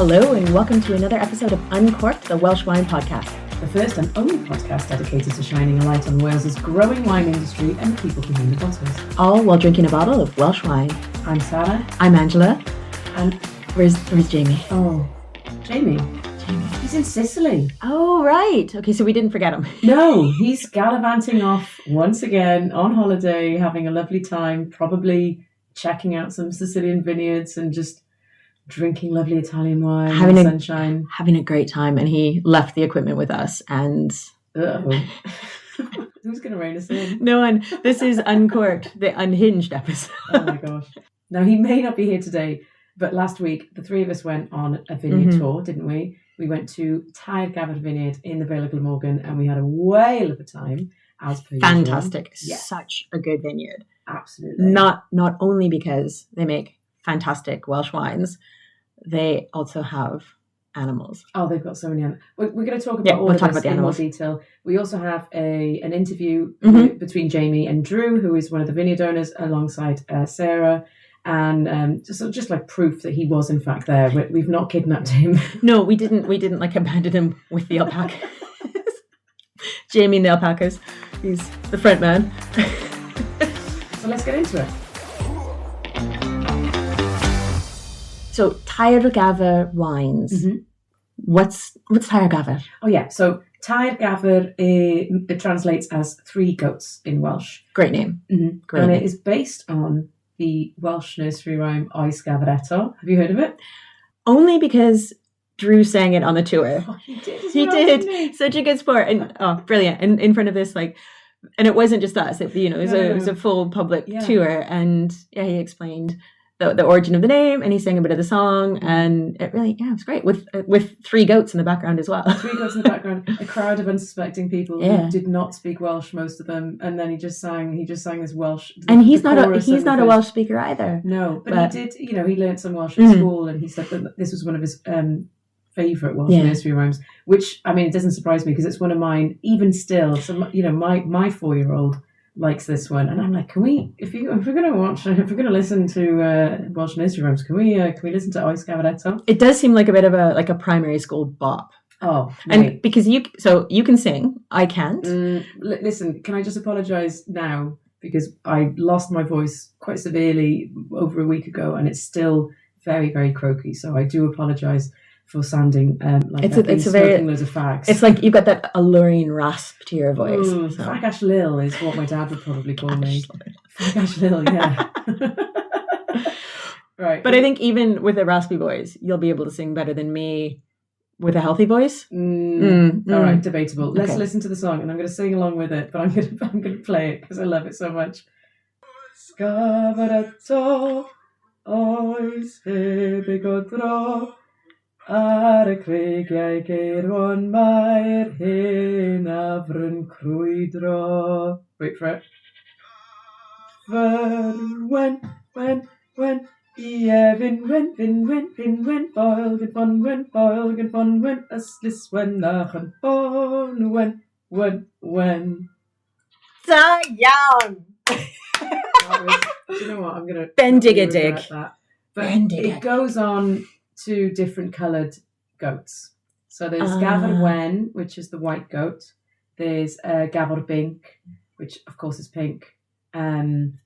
Hello and welcome to another episode of Uncorked, the Welsh wine podcast. The first and only podcast dedicated to shining a light on Wales's growing wine industry and the people behind the bottles. All while drinking a bottle of Welsh wine. I'm Sarah. I'm Angela. And where's Jamie? Oh, Jamie. He's in Sicily. Oh, right. Okay, so we didn't forget him. No, he's gallivanting off once again on holiday, having a lovely time, probably checking out some Sicilian vineyards and just drinking lovely Italian wine in the sunshine. Having a great time, and he left the equipment with us. And who's going to rein us in? No one. This is Uncorked, the unhinged episode. Oh my gosh. Now, he may not be here today, but last week the three of us went on a vineyard tour, didn't we? We went to Tair Gafr Vineyard in the Vale of Glamorgan, and we had a whale of a time, as per usual. Fantastic. Yeah. Such a good vineyard. Absolutely. Not only because they make fantastic Welsh wines, they also have animals. Oh, they've got so many animals. We're going to talk about all of this in more detail. We also have an interview between Jamie and Drew, who is one of the vineyard owners, alongside Sarah, and just like proof that he was in fact there. We've not kidnapped him. No, we didn't like abandon him with the alpacas. Jamie and the alpacas. He's the front man. So let's get into it. So Tair Gafr Wines. Mm-hmm. What's Tair Gafr? Oh yeah, so Tair Gafr it translates as three goats in Welsh. Great name. Mm-hmm. Great and name. It is based on the Welsh nursery rhyme Oes Gafr Eto. Have you heard of it? Only because Drew sang it on the tour. Oh, he did. He did. Such a good sport, and brilliant. And in front of this, and it wasn't just us. It was a full public tour, and he explained the origin of the name, and he sang a bit of the song, and it really, it was great with three goats in the background as well. Three goats in the background, a crowd of unsuspecting people who did not speak Welsh, most of them, and then he just sang this Welsh. And he's not a Welsh speaker either. No, but he did. He learned some Welsh at school, and he said that this was one of his favourite Welsh nursery rhymes. Which, I mean, it doesn't surprise me because it's one of mine. Even still, so my 4-year-old likes this one, and I'm like, if we're gonna listen to Welsh nursery rhymes, can we listen to Oes Gafr Eto? It does seem like a bit of a primary school bop. Oh, and because you can sing, I can't. Listen, can I just apologise now because I lost my voice quite severely over a week ago, and it's still very, very croaky. So I do apologise for sounding like I've been smoking loads of fags. It's like you've got that alluring rasp to your voice. Fagash Lil is what my dad would probably call me. Fagash Lil, yeah. Right. But I think even with a raspy voice, you'll be able to sing better than me with a healthy voice. All right, debatable. Let's listen to the song, and I'm going to sing along with it, but I'm going to play it because I love it so much. Gafr Eto, oes Gafr Ar y creigiau geirwan mae'r hen afryn crwydro. Wait for it. Wen, fin, boil, gan fon, wen, yslis, wen, nach, an fon, wen. So young! Do you know what? I'm going to... Bendig. But it goes on to different coloured goats. So there's Gafr Wen, which is the white goat. There's Gafr Bink, which of course is pink, and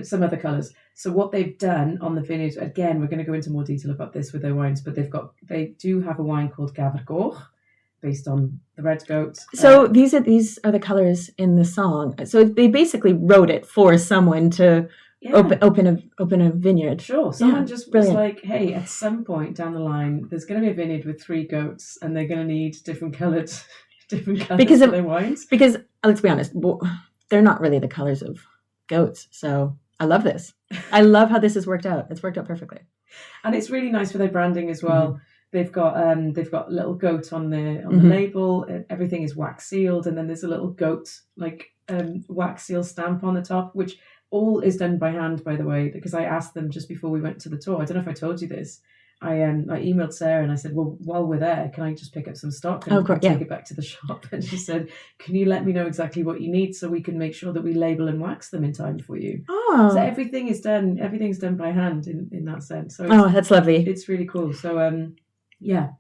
some other colours. So what they've done on the vineyard, again, we're going to go into more detail about this with their wines, but they do have a wine called Gafr Goch, based on the red goat. So these are the colours in the song. So they basically wrote it for someone to open a vineyard. Sure. Someone just was like, hey, at some point down the line, there's going to be a vineyard with three goats, and they're going to need different coloured for their wines. Because let's be honest, they're not really the colours of goats. So I love this. I love how this has worked out. It's worked out perfectly, and it's really nice for their branding as well. They've got a little goat on the label. Everything is wax sealed, and then there's a little goat wax seal stamp on the top, which all is done by hand, by the way, because I asked them just before we went to the tour. I don't know if I told you this. emailed Sarah and I said, well, while we're there, can I just pick up some stock and take it back to the shop? And she said, can you let me know exactly what you need so we can make sure that we label and wax them in time for you? Oh. So everything's done by hand in that sense. So that's lovely. It's really cool. So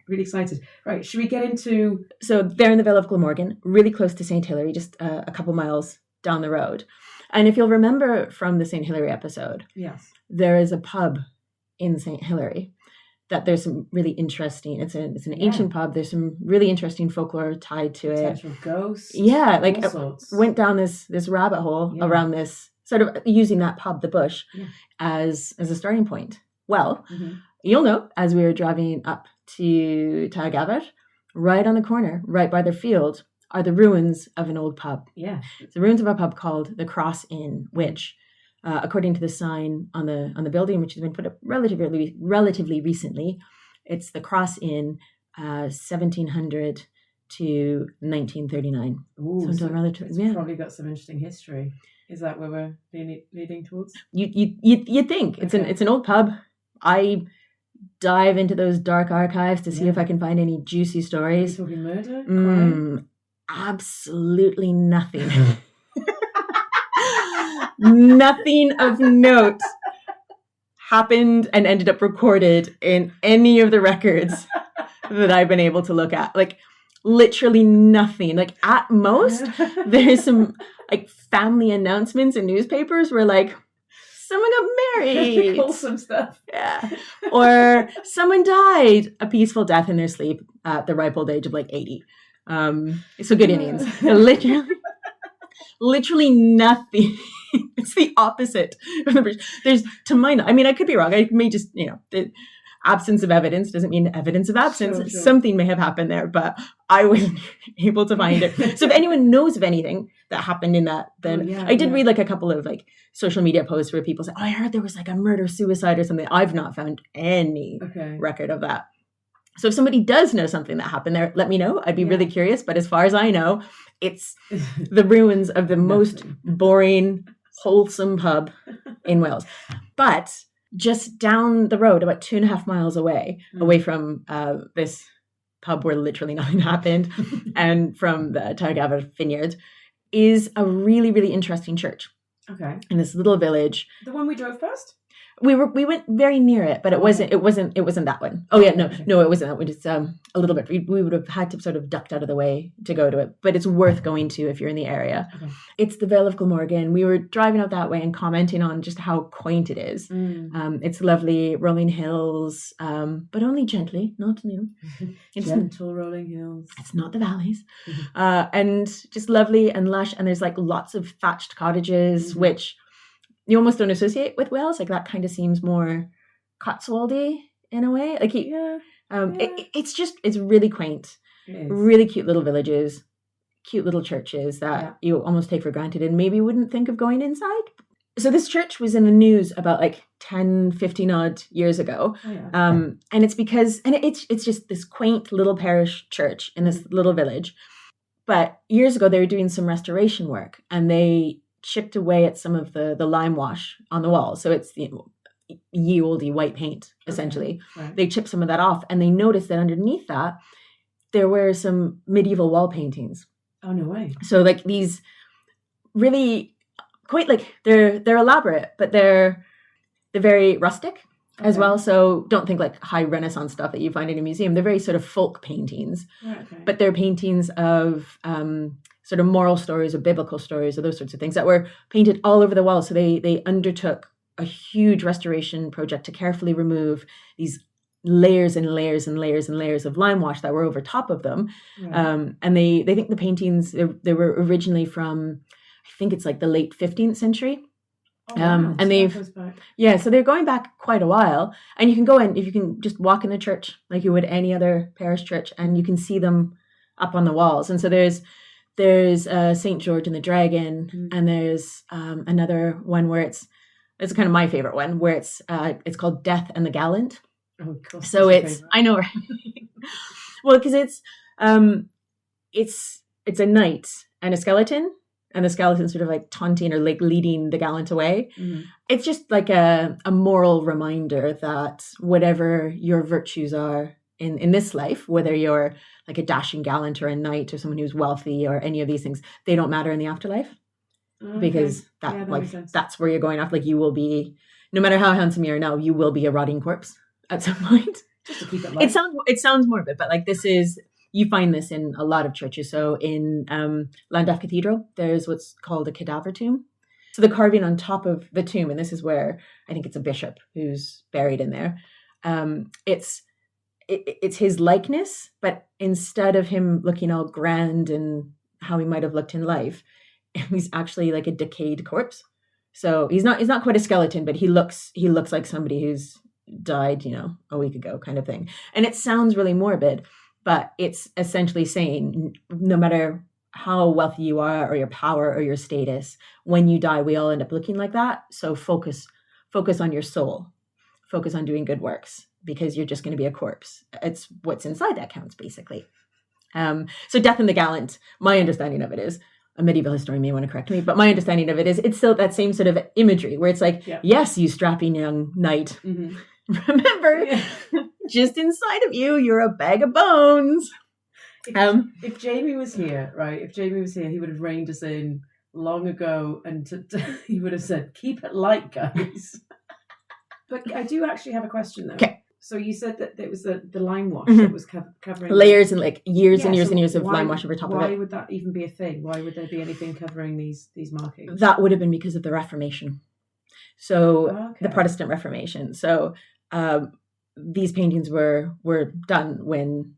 really excited. Right, should we get into... So they're in the Vale of Glamorgan, really close to St. Hilary, just a couple miles down the road. And if you'll remember from the St. Hilary episode, yes, there is a pub in St. Hilary that there's some really interesting, it's an ancient pub. There's some really interesting folklore tied to potential ghosts. Yeah, like went down this rabbit hole around this, sort of using that pub, the bush, as a starting point. Well, you'll know, as we were driving up to Tair Gafr, right on the corner, right by their field, are the ruins of an old pub. Yeah. It's the ruins of a pub called the Cross Inn, which, according to the sign on the building, which has been put up relatively recently, it's the Cross Inn, 1700 to 1939. Ooh, so it's probably got some interesting history. Is that where we're leading towards? You'd think. It's an old pub. I dive into those dark archives to see if I can find any juicy stories. Are we talking murder? Crime? Absolutely nothing. Nothing of note happened and ended up recorded in any of the records that I've been able to look at. Like, literally nothing. Like, at most, there's some like family announcements in newspapers where like someone got married. Wholesome stuff. Yeah. Or someone died a peaceful death in their sleep at the ripe old age of like 80. So good innings. Literally nothing. It's the opposite. There's, to my, I mean, I could be wrong. I may just, the absence of evidence doesn't mean evidence of absence. Sure. Something may have happened there, but I wasn't able to find it. So if anyone knows of anything that happened in that, then I did read like a couple of like social media posts where people say, oh, I heard there was like a murder suicide or something. I've not found any record of that. So if somebody does know something that happened there, let me know. I'd be really curious. But as far as I know, it's the ruins of the most boring, wholesome pub in Wales. But just down the road, about 2.5 miles away from this pub where literally nothing happened, and from the Tair Gafr vineyard, is a really, really interesting church. Okay. In this little village. The one we drove past? We went very near it, but it wasn't that one. Oh yeah, no, it wasn't that one. It's a little bit. We would have had to sort of ducked out of the way to go to it, but it's worth going to if you're in the area. Okay. It's the Vale of Glamorgan. We were driving out that way and commenting on just how quaint it is. It's lovely, rolling hills, but only gently, not gentle rolling hills. It's not the valleys, and just lovely and lush. And there's like lots of thatched cottages, which you almost don't associate with Wales. Like that kind of seems more Cotswoldy in a way. Like it's really quaint, really cute little villages, cute little churches that you almost take for granted and maybe wouldn't think of going inside. So this church was in the news about like 10, 15 odd years ago. And it's because, and it's just this quaint little parish church in this little village. But years ago, they were doing some restoration work and they chipped away at some of the lime wash on the wall. So it's ye olde white paint, essentially. Okay. Right. They chipped some of that off and they noticed that underneath that, there were some medieval wall paintings. Oh, no way. So like these really quite like, they're elaborate, but they're very rustic as well. So don't think like high Renaissance stuff that you find in a museum. They're very sort of folk paintings, but they're paintings of sort of moral stories or biblical stories or those sorts of things that were painted all over the wall. So they undertook a huge restoration project to carefully remove these layers and layers and layers and layers of lime wash that were over top of them. And they think the paintings, they were originally from, I think it's like the late 15th century. And so they're going back quite a while, and you can go in, if you can just walk in the church like you would any other parish church, and you can see them up on the walls. And so there's St. George and the Dragon, and there's another one where it's kind of my favorite one, where it's called Death and the Gallant. Oh, cool. So I know, right? Well, because it's a knight and a skeleton and the skeleton sort of like taunting or like leading the gallant away. It's just like a moral reminder that whatever your virtues are in this life, whether you're like a dashing gallant or a knight or someone who's wealthy or any of these things, they don't matter in the afterlife. Because that's where you're going off. Like you will be, no matter how handsome you are now, you will be a rotting corpse at some point. Just to keep it light. It sounds morbid, but like this is, you find this in a lot of churches. So in Llandaff Cathedral, there's what's called a cadaver tomb. So the carving on top of the tomb, and this is where I think it's a bishop who's buried in there. It's his likeness, but instead of him looking all grand and how he might have looked in life, he's actually like a decayed corpse. So he's not quite a skeleton, but he looks like somebody who's died, a week ago, kind of thing. And it sounds really morbid, but it's essentially saying no matter how wealthy you are or your power or your status, when you die, we all end up looking like that. So focus on your soul, focus on doing good works, because you're just going to be a corpse. It's what's inside that counts, basically. So Death and the Gallant, my understanding of it is, a medieval historian may want to correct me, but my understanding of it is it's still that same sort of imagery where it's like, yes, you strapping young knight, remember, just inside of you, you're a bag of bones. If Jamie was here, right, he would have reined us in long ago and he would have said, keep it light, guys. But I do actually have a question, though. Okay. So you said that it was the lime wash that was covering layers and like years and years and years of lime wash over top of it. Why would that even be a thing? Why would there be anything covering these markings? That would have been because of the Reformation. So the Protestant Reformation. So these paintings were done when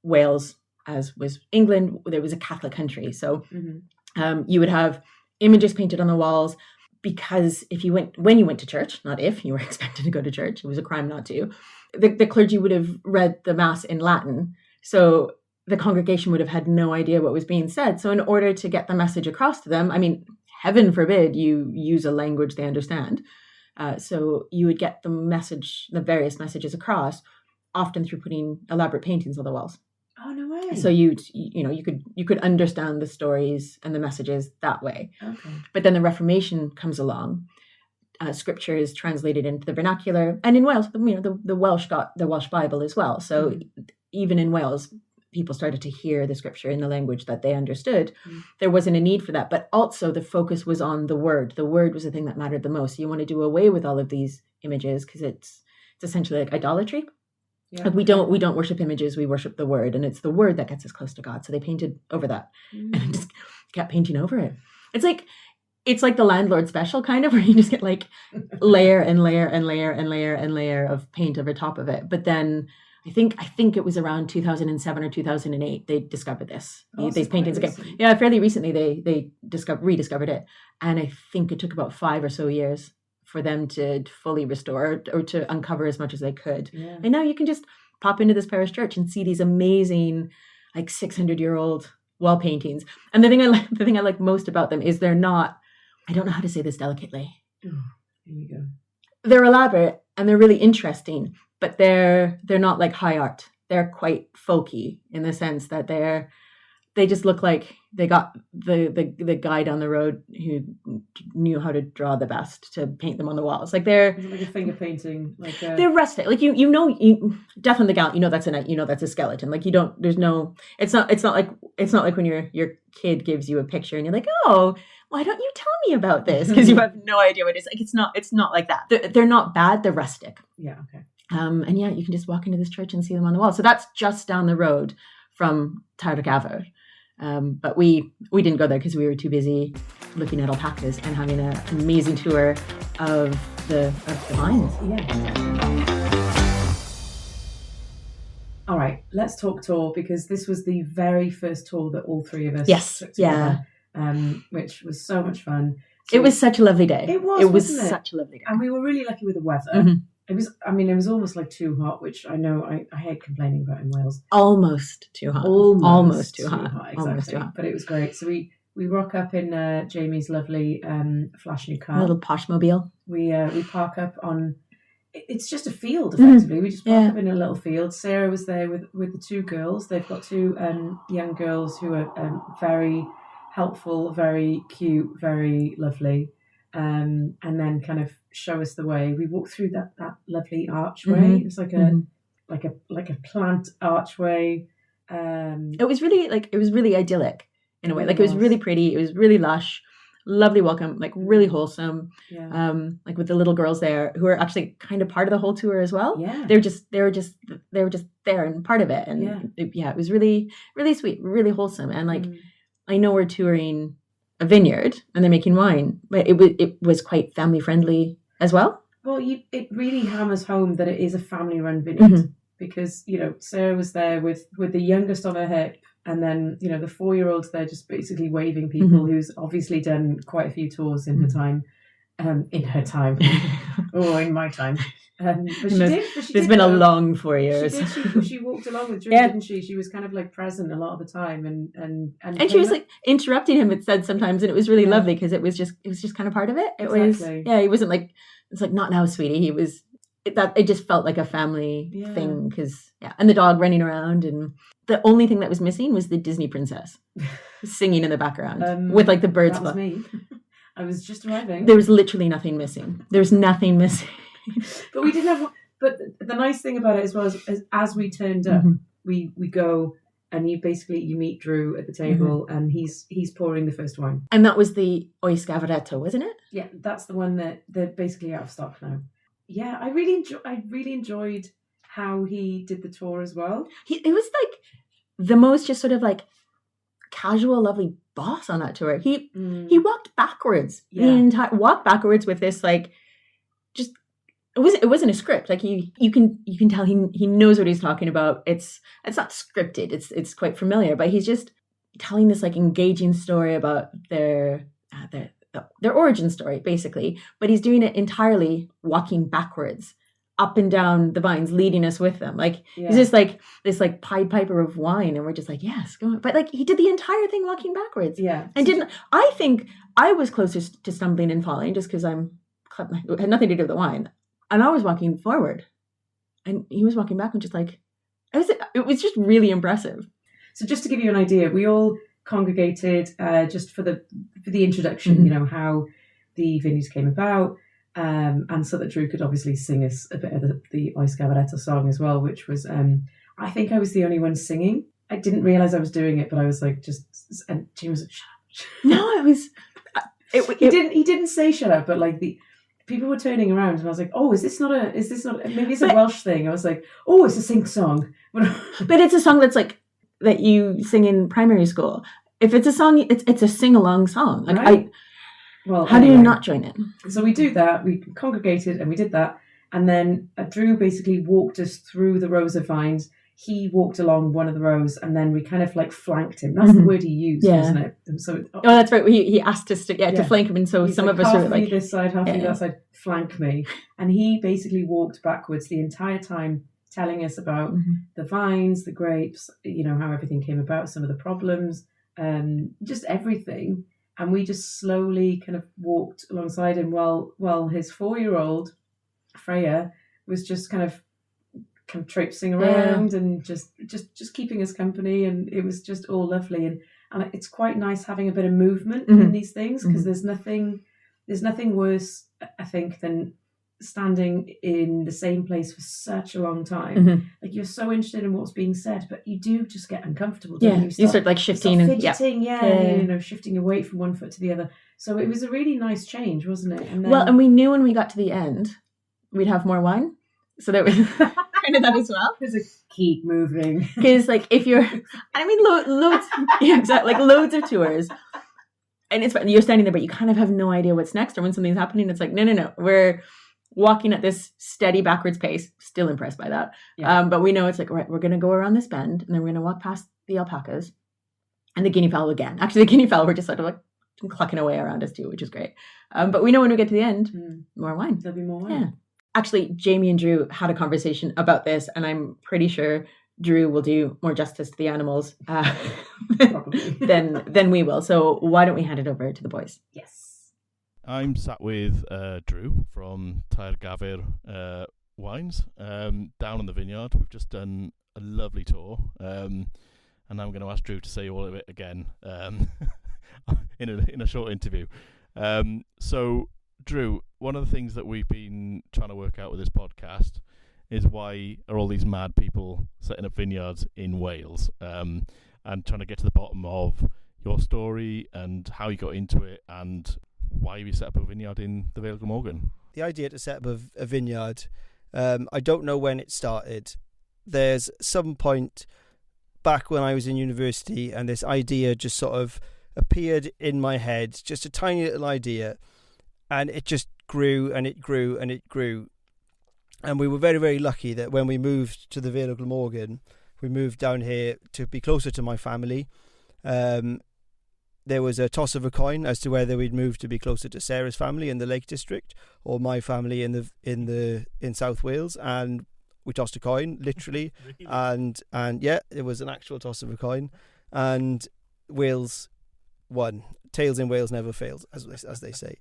Wales, as was England, there was a Catholic country. So you would have images painted on the walls. Because when you went to church, not if you were expected to go to church, it was a crime not to, the clergy would have read the Mass in Latin. So the congregation would have had no idea what was being said. So in order to get the message across to them, I mean, heaven forbid you use a language they understand. So you would get the various messages across, often through putting elaborate paintings on the walls. Oh, no way. So you could understand the stories and the messages that way. Okay. But then the Reformation comes along. Scripture is translated into the vernacular, and in Wales, the Welsh got the Welsh Bible as well. So even in Wales, people started to hear the scripture in the language that they understood. There wasn't a need for that, but also the focus was on the word. The word was the thing that mattered the most. So you want to do away with all of these images because it's essentially like idolatry. Yeah. Like we don't worship images, we worship the word, and it's the word that gets us close to God. So they painted over that and just kept painting over it. It's like the landlord special kind of, where you just get like layer and layer and layer and layer and layer of paint over top of it. But then I think it was around 2007 or 2008 they discovered these paintings again. Yeah, fairly recently they rediscovered it, and I think it took about 5 or so years for them to fully restore or to uncover as much as they could. Yeah. And now you can just pop into this parish church and see these amazing, like 600-year-old wall paintings. And the thing I like most about them is they're not, I don't know how to say this delicately. Oh, here you go. They're elaborate and they're really interesting, but they're not like high art. They're quite folky in the sense that they just look like they got the guy down the road who knew how to draw the best to paint them on the walls. Like they're like a finger painting. They're rustic. Like Death on the Gallant. That's a knight. That's a skeleton. Like you don't. There's no. It's not like when your kid gives you a picture and you're like, oh, why don't you tell me about this? Because you have no idea what it is. Like it's not like that. They're not bad. They're rustic. Yeah. Okay. And yeah, you can just walk into this church and see them on the wall. So that's just down the road from Tair Gafr. But we didn't go there because we were too busy looking at alpacas and having an amazing tour of the vines. Yeah. All right, let's talk tour, because this was the very first tour that all three of us took together, which was so much fun. So it was such a lovely day. It was such a lovely day. And we were really lucky with the weather. Mm-hmm. It was almost like too hot, which I know I hate complaining about in Wales. Almost too hot. Almost too hot. Exactly. Almost too hot. But it was great. So we rock up in Jamie's lovely flash new car. A little posh mobile. We park up on, it's just a field effectively. We just park up in a little field. Sarah was there with the two girls. They've got two young girls who are very helpful, very cute, very lovely. And then kind of show us the way. We walked through that lovely archway. It was like a plant archway. It was really idyllic in a way. Like it was really pretty. It was really lush, lovely welcome, like really wholesome. Yeah. Like with the little girls there who are actually kind of part of the whole tour as well. Yeah. They were just there and part of it. And it was really, really sweet, really wholesome. And like, I know we're touring a vineyard and they're making wine, but it was quite family friendly as well. Well, it really hammers home that it is a family run vineyard because, Sarah was there with the youngest on her hip. And then, the 4-year-old's there just basically waving people who's obviously done quite a few tours in her time. In her time. Or in my time. But she did. It's been a long 4 years. She walked along with Drew, didn't she? She was kind of like present a lot of the time. And she was like interrupting him, it said sometimes. And it was really lovely because it was just kind of part of it. He wasn't like, it's like, not now, sweetie. He was, it just felt like a family thing because, and the dog running around. And the only thing that was missing was the Disney princess singing in the background with like the birds. That was me. I was just arriving. There was literally nothing missing. There's nothing missing. But we didn't have. But the nice thing about it as well is as we turned up, we go and you meet Drew at the table and he's pouring the first wine. And that was the Oes Gafr Eto, wasn't it? Yeah, that's the one that they're basically out of stock now. Yeah, I really enjoyed how he did the tour as well. It was like the most just sort of like casual, lovely boss on that tour. He walked backwards walked backwards with this like just it wasn't a script. Like you can tell he knows what he's talking about. It's not scripted. It's quite familiar, but he's just telling this like engaging story about their origin story basically. But he's doing it entirely walking backwards up and down the vines, leading us with them. Like he's just like this like Pied Piper of wine, and we're just like, yes, go on. But like he did the entire thing walking backwards. Yeah, and I think I was closest to stumbling and falling just because it had nothing to do with the wine. And I was walking forward and he was walking back and just like, it was just really impressive. So just to give you an idea, we all congregated just for the introduction, how the vineyards came about. And so that Drew could obviously sing us a bit of the Oes Gafr Eto song as well, which was, I think I was the only one singing. I didn't realise I was doing it, but I was like, and Jim was like, shut up. No, it was... He didn't say shut up, but like people were turning around and I was like, oh, is this not maybe it's a Welsh thing. I was like, oh, it's a sing song. But it's a song that's like, that you sing in primary school. If it's a song, it's a sing-along song. Like right. How do you not join it? So we do that. We congregated and we did that. And then Drew basically walked us through the rows of vines. He walked along one of the rows and then we kind of like flanked him. That's the word he used, wasn't it? And so that's right. He asked us to flank him. And so some of us were like... half this side, half that side, flank me. And he basically walked backwards the entire time telling us about the vines, the grapes, how everything came about, some of the problems, just everything. And we just slowly kind of walked alongside him while his 4-year-old, Freya, was just kind of traipsing around and just keeping us company. And it was just all lovely. And it's quite nice having a bit of movement in these things because there's nothing worse, I think, than standing in the same place for such a long time. Like you're so interested in what's being said, but you do just get uncomfortable. You start like shifting and fidgeting, shifting your weight from one foot to the other. So it was a really nice change, wasn't it? And then, and we knew when we got to the end we'd have more wine, so that was kind of that as well. There's a keep moving because like if you're, loads, exactly, like loads of tours. And it's you're standing there, but you kind of have no idea what's next or when something's happening. It's like, no, we're walking at this steady backwards pace. Still impressed by that. Yeah. But we know it's like, right, we're going to go around this bend and then we're going to walk past the alpacas and the guinea fowl again. Actually, the guinea fowl were just sort of like clucking away around us too, which is great. But we know when we get to the end, more wine. There'll be more wine. Yeah. Actually, Jamie and Drew had a conversation about this, and I'm pretty sure Drew will do more justice to the animals than we will. So why don't we hand it over to the boys? Yes. I'm sat with Drew from Tair Gafr Wines down in the vineyard. We've just done a lovely tour, and I'm going to ask Drew to say all of it again. in a short interview. So, Drew, one of the things that we've been trying to work out with this podcast is why are all these mad people setting up vineyards in Wales, and trying to get to the bottom of your story and how you got into it and why you set up a vineyard in the Vale of Glamorgan. The idea to set up a vineyard, I don't know when it started. There's some point back when I was in university and this idea just sort of appeared in my head, just a tiny little idea, and it just grew and it grew and it grew. And we were very, very lucky that when we moved to the Vale of Glamorgan, we moved down here to be closer to my family. There was a toss of a coin as to whether we'd move to be closer to Sarah's family in the Lake District or my family in South Wales, and we tossed a coin, literally. Really? And yeah, it was an actual toss of a coin, and Wales won. Tails in Wales never fails, as they say.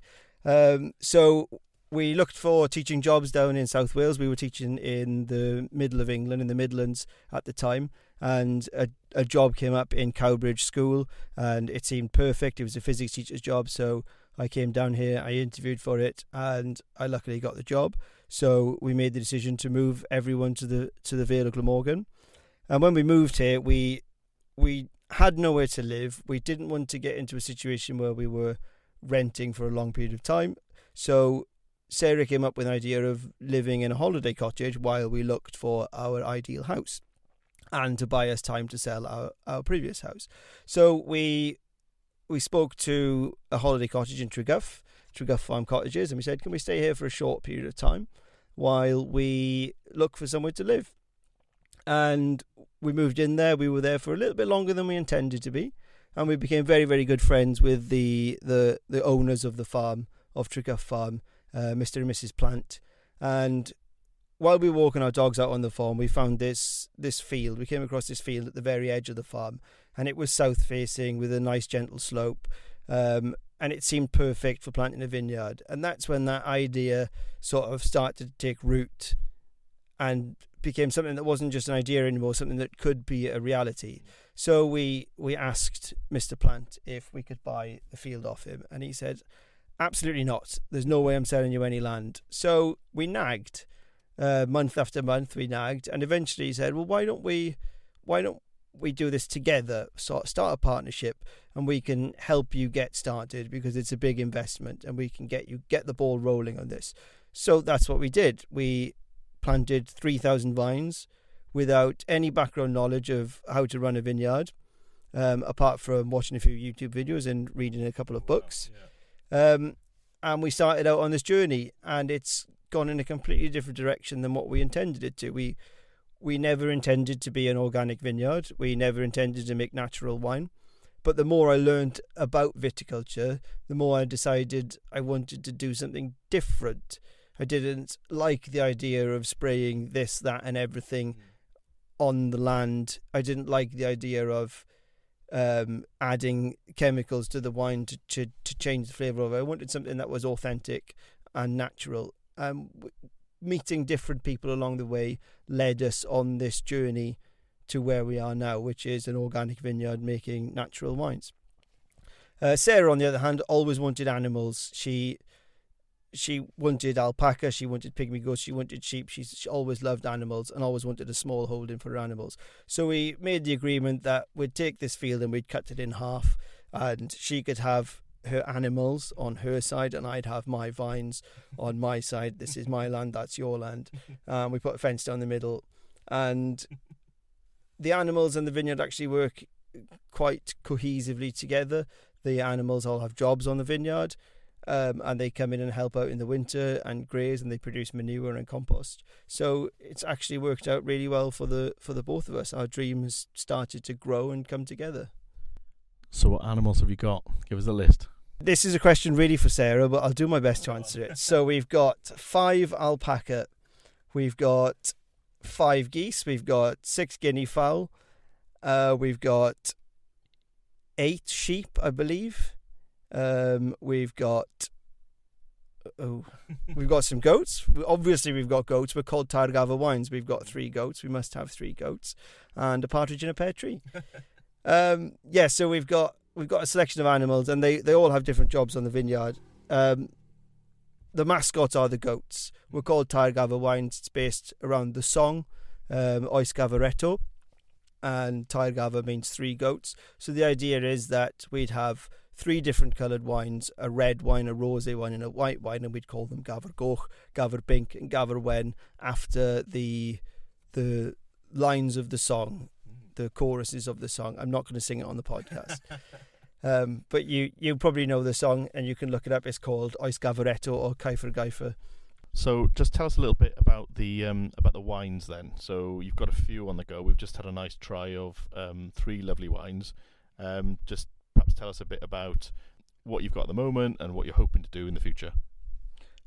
So we looked for teaching jobs down in South Wales. We were teaching in the middle of England, in the Midlands at the time, and a job came up in Cowbridge School, and it seemed perfect. It was a physics teacher's job, so I came down here, I interviewed for it, and I luckily got the job. So we made the decision to move everyone to the Vale of Glamorgan. And when we moved here, we had nowhere to live. We didn't want to get into a situation where we were renting for a long period of time. So Sarah came up with an idea of living in a holiday cottage while we looked for our ideal house and to buy us time to sell our previous house. So we spoke to a holiday cottage in Tair Gafr Farm Cottages, and we said, can we stay here for a short period of time while we look for somewhere to live? And we moved in there. We were there for a little bit longer than we intended to be, and we became very, very good friends with the owners of the farm, of Tair Gafr Farm, Mr. and Mrs. Plant. And while we were walking our dogs out on the farm, we found this field. We came across this field at the very edge of the farm, and it was south facing with a nice gentle slope, and it seemed perfect for planting a vineyard. And that's when that idea sort of started to take root and became something that wasn't just an idea anymore, something that could be a reality. So we asked Mr. Plant if we could buy the field off him, and he said, absolutely not. There's no way I'm selling you any land. So we nagged. Month after month we nagged, and eventually he said, well, why don't we do this together, start a partnership, and we can help you get started, because it's a big investment and we can get the ball rolling on this. So that's what we did. We planted 3,000 vines without any background knowledge of how to run a vineyard, apart from watching a few YouTube videos and reading a couple of books. And we started out on this journey, and it's gone in a completely different direction than what we intended it to. We never intended to be an organic vineyard. We never intended to make natural wine. But the more I learned about viticulture, the more I decided I wanted to do something different. I didn't like the idea of spraying this, that, and everything on the land. I didn't like the idea of adding chemicals to the wine to change the flavour of it. I wanted something that was authentic and natural. Meeting different people along the way led us on this journey to where we are now, which is an organic vineyard making natural wines. Sarah, on the other hand, always wanted animals. She wanted alpaca, she wanted pygmy goats, she wanted sheep. She always loved animals and always wanted a small holding for her animals. So we made the agreement that we'd take this field and we'd cut it in half, and she could have her animals on her side and I'd have my vines on my side. This is my land, that's your land. We put a fence down the middle, and the animals and the vineyard actually work quite cohesively together. The animals all have jobs on the vineyard, and they come in and help out in the winter and graze, and they produce manure and compost. So it's actually worked out really well for the both of us. Our dream has started to grow and come together. So what animals have you got? Give us a list. This is a question really for Sarah, but I'll do my best to answer it. So we've got 5 alpaca, we've got 5 geese, we've got 6 guinea fowl, we've got 8 sheep, I believe. We've got some goats. Obviously, we've got goats. We're called Tair Gafr Wines. We've got 3 goats. We must have 3 goats, and a partridge in a pear tree. So we've got we've got a selection of animals, and they all have different jobs on the vineyard. The mascots are the goats. We're called Tair Gafr Wines. It's based around the song, Oes Gafr Eto, and Tair Gafr means 3 goats. So the idea is that we'd have 3 different coloured wines, a red wine, a rosé wine, and a white wine, and we'd call them Gafr Goch, Gafr Bink, and Gafr Wen after the lines of the song, the choruses of the song. I'm not going to sing it on the podcast. But you probably know the song, and you can look it up. It's called Oes Gafr Eto or Tair Gafr. So just tell us a little bit about the wines then. So you've got a few on the go. We've just had a nice try of 3 lovely wines. Just perhaps tell us a bit about what you've got at the moment and what you're hoping to do in the future.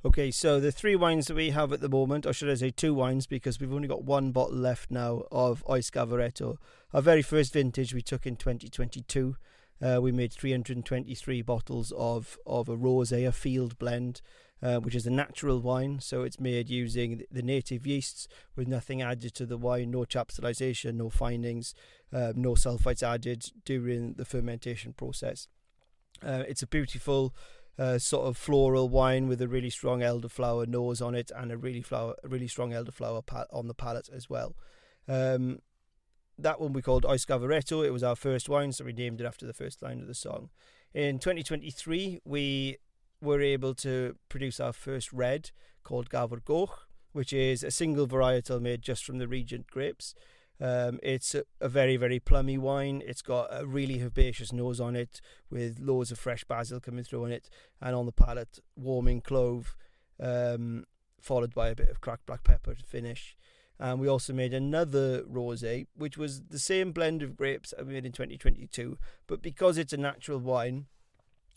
Okay, so the 3 wines that we have at the moment, or should I say 2 wines, because we've only got 1 bottle left now of Oes Gafr Eto. Our very first vintage we took in 2022. We made 323 bottles of a rosé, a field blend, which is a natural wine. So it's made using the native yeasts with nothing added to the wine, no chaptalization, no findings, no sulfites added during the fermentation process. It's a beautiful sort of floral wine with a really strong elderflower nose on it, and a really strong elderflower on the palate as well. That one we called Oes Gafr Eto. It was our first wine, so we named it after the first line of the song. In 2023, we were able to produce our first red called Gafr Goch, which is a single varietal made just from the Regent grapes. It's a very, very plummy wine. It's got a really herbaceous nose on it with loads of fresh basil coming through on it, and on the palate, warming clove, followed by a bit of cracked black pepper to finish. And we also made another rosé, which was the same blend of grapes that we made in 2022, but because it's a natural wine,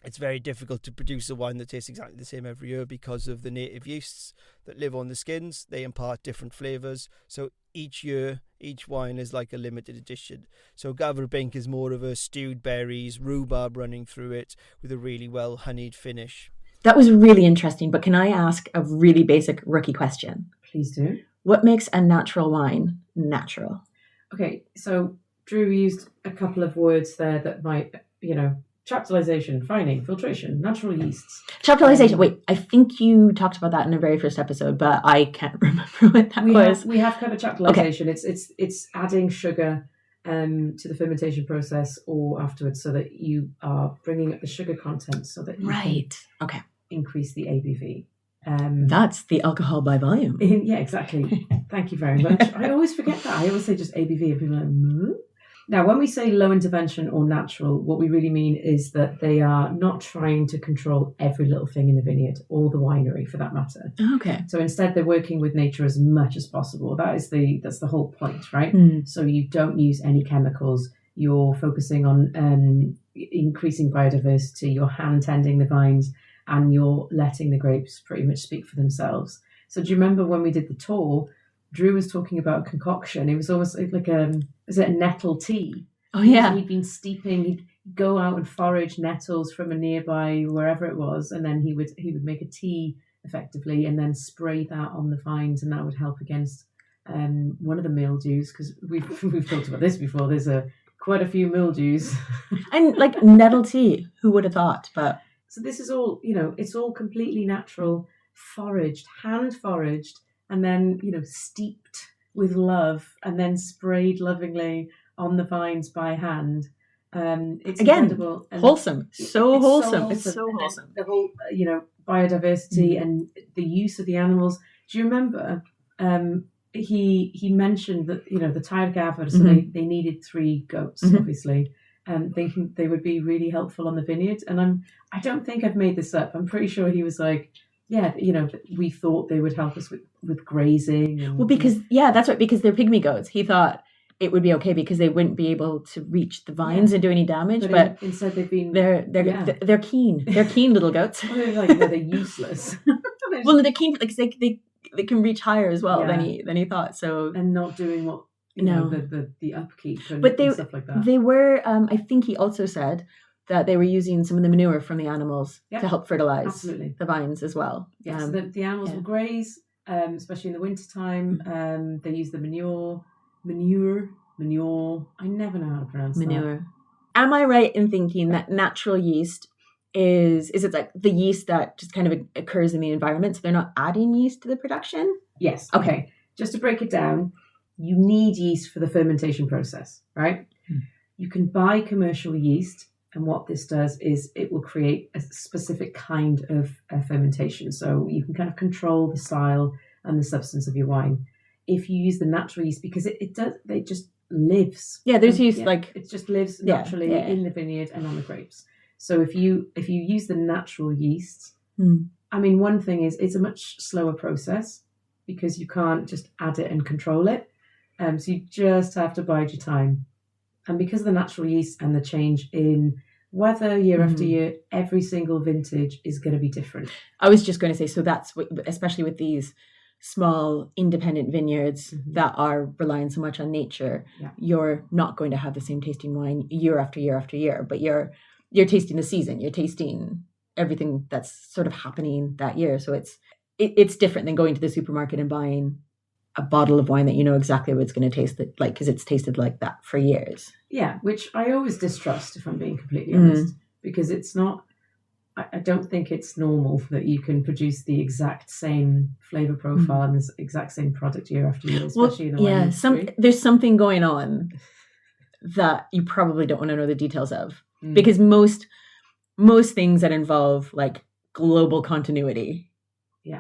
it's very difficult to produce a wine that tastes exactly the same every year because of the native yeasts that live on the skins. They impart different flavours. So each year, each wine is like a limited edition. So Gafr Bink is more of a stewed berries, rhubarb running through it with a really well honeyed finish. That was really interesting, but can I ask a really basic rookie question? Please do. What makes a natural wine natural? Okay, so Drew used a couple of words there that might, chaptalization, fining, filtration, natural yeasts. Chaptalization. Wait, I think you talked about that in the very first episode, but I can't remember what that was. We have covered chaptalization. Okay. It's adding sugar to the fermentation process or afterwards, so that you are bringing up the sugar content so that you can increase the ABV. That's the alcohol by volume. Yeah, exactly. Thank you very much. I always forget that. I always say just ABV, and people are like, Now, when we say low intervention or natural, what we really mean is that they are not trying to control every little thing in the vineyard or the winery, for that matter. Okay. So instead, they're working with nature as much as possible. That's the whole point, right? So you don't use any chemicals. You're focusing on increasing biodiversity. You're hand tending the vines, and you're letting the grapes pretty much speak for themselves. So do you remember when we did the tour, Drew was talking about a concoction? It was almost like is it a nettle tea? Oh, yeah. He'd been steeping, he'd go out and forage nettles from a nearby, wherever it was, and then he would make a tea, effectively, and then spray that on the vines, and that would help against one of the mildews, because we've talked about this before. There's quite a few mildews. And like nettle tea, who would have thought? But so this is all, it's all completely natural, foraged, hand foraged, and then, steeped with love, and then sprayed lovingly on the vines by hand. It's again incredible. And wholesome. It's so wholesome. The whole, biodiversity and the use of the animals. Do you remember? He mentioned that the Tair Gafr, so they needed 3 goats, obviously. Thinking they would be really helpful on the vineyard. And I don't think I've made this up. I'm pretty sure he was like, we thought they would help us with grazing. And, that's right, because they're pygmy goats. He thought it would be okay because they wouldn't be able to reach the vines and do any damage. But instead they've been they're keen. They're keen little goats. Well, they're useless. Well, they're keen because they can reach higher as well than he thought. So and not doing what the upkeep and stuff like that. They were. I think he also said that they were using some of the manure from the animals to help fertilize the vines as well. Yes, the animals will graze, especially in the wintertime. They use the manure. I never know how to pronounce manure. Am I right in thinking that natural yeast is it like the yeast that just kind of occurs in the environment, so they're not adding yeast to the production? Yes. Okay. Just to break it down, you need yeast for the fermentation process, right? You can buy commercial yeast, and what this does is it will create a specific kind of fermentation. So you can kind of control the style and the substance of your wine. If you use the natural yeast, because it just lives. Yeah, there's yeast like it just lives naturally in the vineyard and on the grapes. So if you use the natural yeast, I mean, one thing is it's a much slower process because you can't just add it and control it. So you just have to bide your time. And because of the natural yeast and the change in weather year after year, every single vintage is going to be different. I was just going to say, so that's what, especially with these small independent vineyards that are relying so much on nature, you're not going to have the same tasting wine year after year after year, but you're tasting the season, you're tasting everything that's sort of happening that year. So it's different than going to the supermarket and buying a bottle of wine that you know exactly what it's going to taste like because it's tasted like that for years. Yeah, which I always distrust, if I'm being completely honest, because it's not, I don't think it's normal that you can produce the exact same flavour profile and the exact same product year after year, especially in the wine industry. There's something going on that you probably don't want to know the details of because most things that involve like global continuity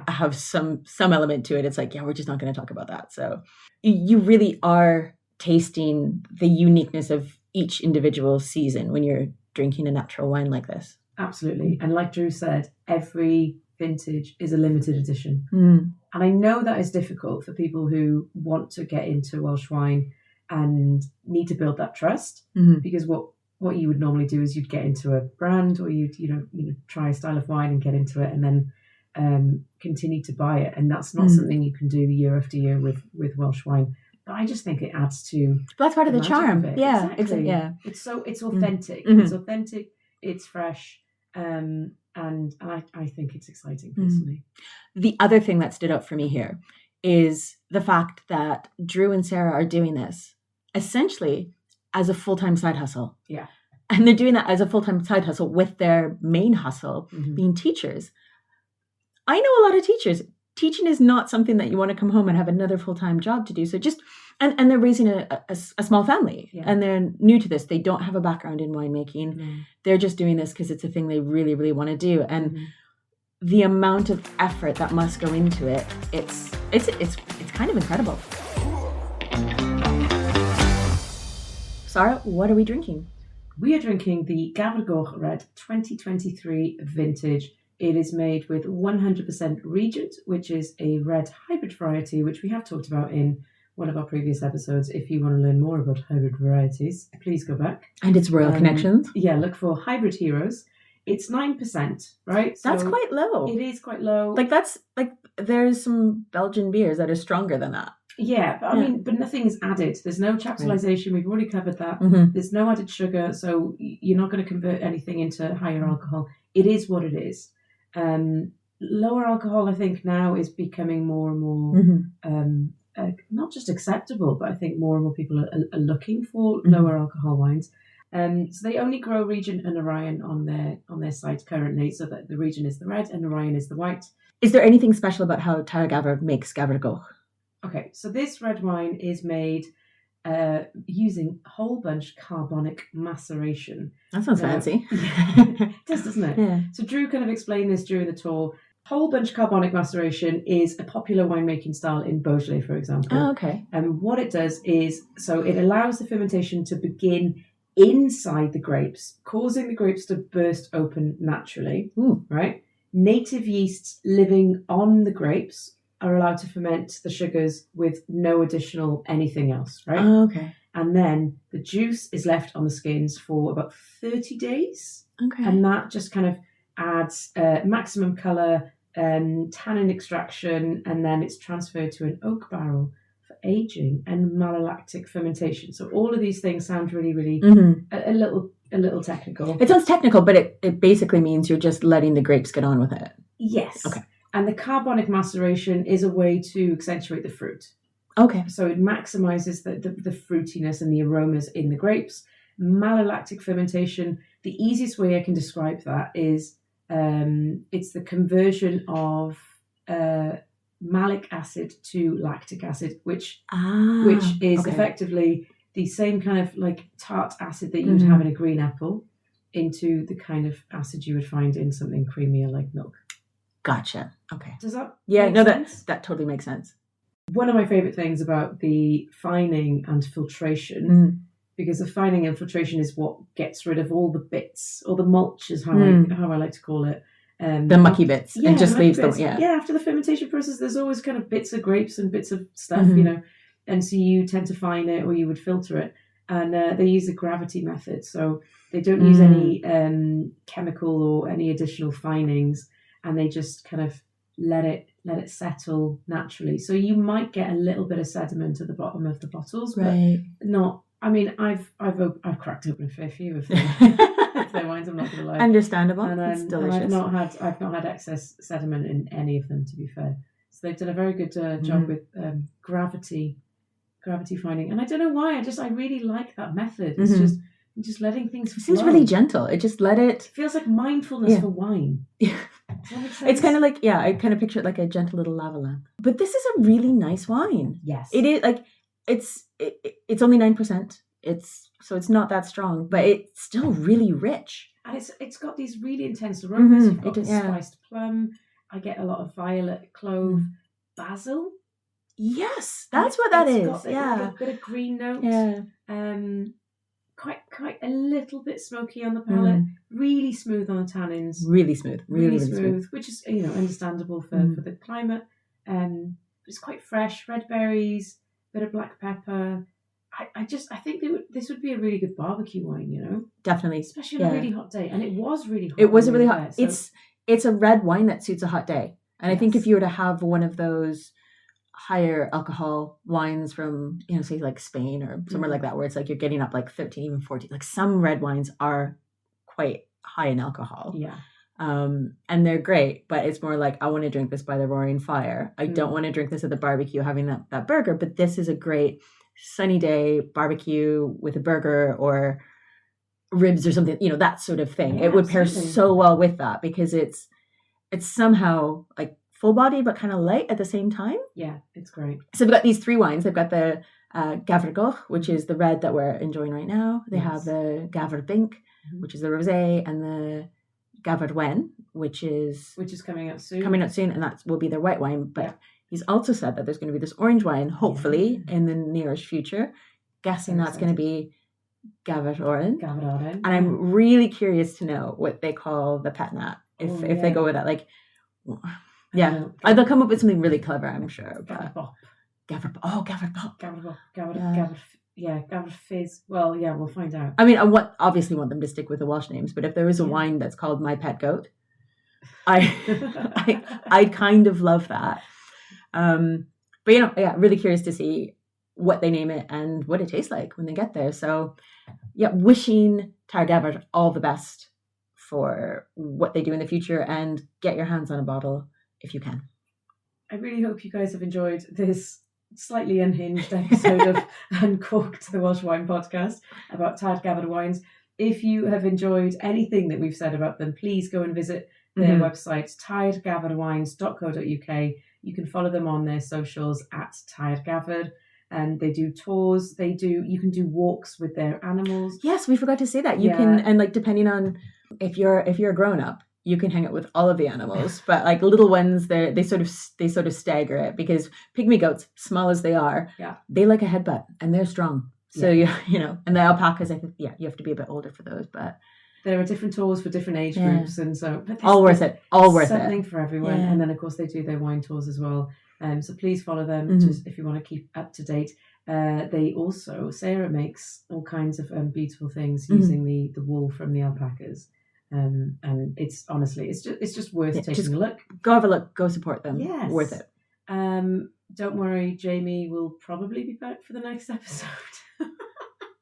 have some element to it. It's like, we're just not going to talk about that. So you really are tasting the uniqueness of each individual season when you're drinking a natural wine like this. Absolutely. And like Drew said, every vintage is a limited edition. And I know that is difficult for people who want to get into Welsh wine and need to build that trust because what you would normally do is you'd get into a brand or you'd try a style of wine and get into it and then continue to buy it, and that's not something you can do year after year with Welsh wine. But I just think it adds to that's part of the charm. Yeah, exactly. Yeah, it's authentic. It's authentic. It's fresh, and I think it's exciting personally. The other thing that stood out for me here is the fact that Drew and Sarah are doing this essentially as a full-time side hustle. Yeah, and they're doing that as a full-time side hustle with their main hustle being teachers. I know a lot of teachers. Teaching is not something that you want to come home and have another full-time job to do. So and they're raising a small family and they're new to this. They don't have a background in winemaking. They're just doing this because it's a thing they really, really want to do. And the amount of effort that must go into it, it's kind of incredible. Sarah, what are we drinking? We are drinking the Gafr Goch Red 2023 vintage. It is made with 100% Regent, which is a red hybrid variety, which we have talked about in one of our previous episodes. If you want to learn more about hybrid varieties, please go back. And its royal connections. Yeah, look for Hybrid Heroes. It's 9%, right? That's quite low. It is quite low. There's some Belgian beers that are stronger than that. Yeah, but I mean, but nothing's added. There's no chaptalization. We've already covered that. There's no added sugar, so you're not going to convert anything into higher alcohol. It is what it is. Lower alcohol, I think, now is becoming more and more not just acceptable, but I think more and more people are looking for lower alcohol wines. So they only grow Regent and Orion on their site currently, so that the Regent is the red and Orion is the white. Is there anything special about how Tair Gafr makes Gafr Goch? Okay, so this red wine is made using whole bunch carbonic maceration. That sounds fancy. It does, doesn't it? Yeah. So Drew kind of explained this during the tour. Whole bunch carbonic maceration is a popular winemaking style in Beaujolais, for example. Oh, okay. And what it does is, so it allows the fermentation to begin inside the grapes, causing the grapes to burst open naturally, right? Native yeasts living on the grapes are allowed to ferment the sugars with no additional anything else, right? Oh, okay. And then the juice is left on the skins for about 30 days. Okay. And that just kind of adds maximum colour, tannin extraction, and then it's transferred to an oak barrel for aging and malolactic fermentation. So all of these things sound really, really a little technical. It sounds technical, but it basically means you're just letting the grapes get on with it. Yes. Okay. And the carbonic maceration is a way to accentuate the fruit. Okay. So it maximizes the fruitiness and the aromas in the grapes. malolactic fermentation. The easiest way I can describe that is it's the conversion of malic acid to lactic acid, which is effectively the same kind of like tart acid that you would have in a green apple into the kind of acid you would find in something creamier like milk. Gotcha. Okay. Does that make sense? That totally makes sense. One of my favourite things about the fining and filtration, because the fining and filtration is what gets rid of all the bits, or the mulch is how I like to call it. The mucky bits, and just leaves them. Yeah, after the fermentation process, there's always kind of bits of grapes and bits of stuff, you know, and so you tend to fine it, or you would filter it, and they use the gravity method, so they don't use any chemical or any additional finings, and they just kind of let it settle naturally. So you might get a little bit of sediment at the bottom of the bottles, but not. I mean, I've cracked open a fair few of their wines. I'm not going to lie. Understandable. And it's delicious. I've not had excess sediment in any of them, to be fair. So they've done a very good job with gravity finding. And I don't know why. I really like that method. It's just letting things flow. It seems really gentle. It just it feels like mindfulness for wine. Yeah. It's kind of like, I kind of picture it like a gentle little lava lamp. But this is a really nice wine. Yes. It is like, it's only 9%. So it's not that strong, but it's still really rich. And it's got these really intense aromas. You've got Yeah. spiced plum. I get a lot of violet, clove, basil. Yes, that's what that is. Got a bit of green note. Yeah. Quite a little bit smoky on the palate. Really smooth on the tannins. Really smooth. Really smooth, which is understandable for the climate. It's quite fresh. Red berries, bit of black pepper. I think this would be a really good barbecue wine. Definitely, especially on a really hot day. And it was really hot. It was a really hot. There, so. It's a red wine that suits a hot day. And I think if you were to have one of those higher alcohol wines from, say like Spain or somewhere like that, where it's like you're getting up like 13, even 14, like some red wines are quite high in alcohol. Yeah. And they're great, but it's more like, I want to drink this by the roaring fire. I don't want to drink this at the barbecue having that burger, but this is a great sunny day barbecue with a burger or ribs or something, that sort of thing. It would pair so well with that because it's somehow like full body but kind of light at the same time. Yeah, it's great. So we've got these three wines. They've got the Gafr Eto, which is the red that we're enjoying right now. They have the Gafr Bink, which is the rosé, and the Gafr Wines, which is coming out soon. And that will be their white wine. But he's also said that there's going to be this orange wine, hopefully in the nearest future. Guessing that's going to be Gafr Oren. And I'm really curious to know what they call the pet nat if they go with that. Like, they'll come up with something really clever, I'm sure. Gafr Bop. Gafr Bop. Gafr Fizz. Well, we'll find out. I mean, obviously want them to stick with the Welsh names, but if there is a wine that's called My Pet Goat, I kind of love that. But really curious to see what they name it and what it tastes like when they get there. So, wishing Tair Gafr all the best for what they do in the future, and get your hands on a bottle if you can. I really hope you guys have enjoyed this slightly unhinged episode of Uncorked, the Welsh Wine Podcast about Tair Gafr Wines. If you have enjoyed anything that we've said about them, please go and visit their website, tairgafrwines.co.uk. You can follow them on their socials at Tair Gafr, and they do tours. You can do walks with their animals. Yes, we forgot to say that. You can, and like depending on if you're a grown up, you can hang out with all of the animals, but like little ones, they sort of stagger it, because pygmy goats, small as they are, they like a headbutt and they're strong. So and the alpacas, I think, you have to be a bit older for those, but there are different tours for different age groups, and so all worth it. Something for everyone. And then of course they do their wine tours as well. So please follow them just if you want to keep up to date. They also, Sarah makes all kinds of beautiful things using the wool from the alpacas. And it's honestly, it's just worth taking a look. Go have a look. Go support them. Yes. Worth it. Don't worry, Jamie will probably be back for the next episode.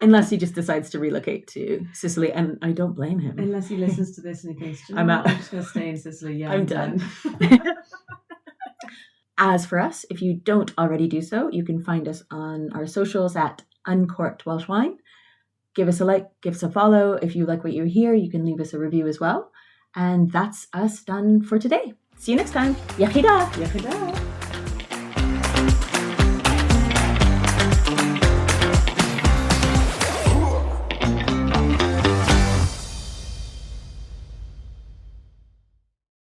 Unless he just decides to relocate to Sicily, and I don't blame him. Unless he listens to this and he thinks, I'm out. I'm just going to stay in Sicily. Yeah, I'm done. As for us, if you don't already do so, you can find us on our socials at Uncorked Welsh Wine. give us a like, give us a follow. If you like what you hear, you can leave us a review as well. And that's us done for today. See you next time. Iechyd da. Iechyd da.